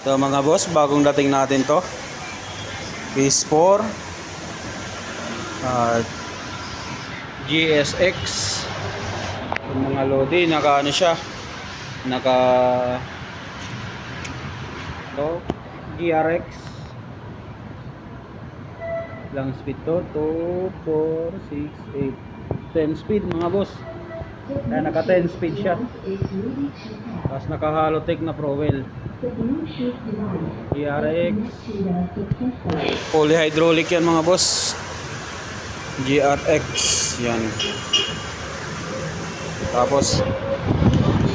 So mga boss, bagong dating natin to PS4 GSX. Yung mga lodi, naka ano siya, naka to GRX. Lang speed to 2, 4, 6, 8 10 speed mga boss. Kaya naka 10 speed siya. Tapos naka Halotech na Prowell GRX. Fully hydraulic yan mga boss. GRX yan. Tapos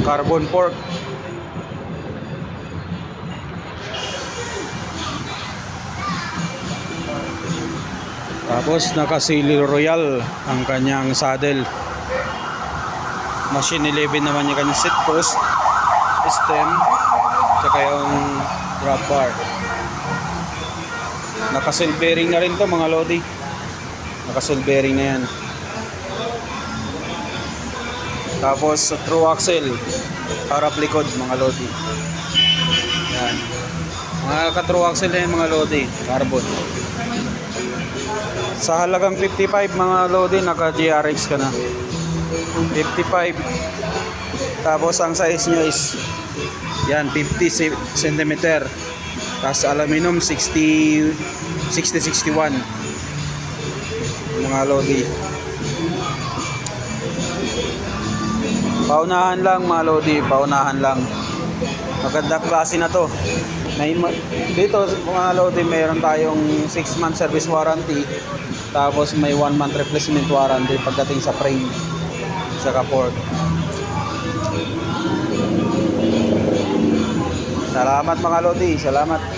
carbon fork. Tapos naka Sailor Royal ang kanyang saddle. Machine 11 naman yung kanyang seat post system, tsaka yung grab bar. Naka seal bearing na rin to mga lodi. Naka seal bearing na yan. Tapos true axle, harap likod mga lodi. Yan. Mga ka-true axle na yan mga lodi, carbon. Sa halagang 55 mga lodi, naka GRX ka na. 55. Tapos ang size nyo is yan 50 cm. Tapos aluminum 60-61 mga lodi. Paunahan lang mga lodi, paunahan lang. Magandang klase na to. Dito mga lodi, mayroon tayong 6 month service warranty. Tapos may 1 month replacement warranty pagdating sa frame saka fork. Salamat mga lodi, salamat.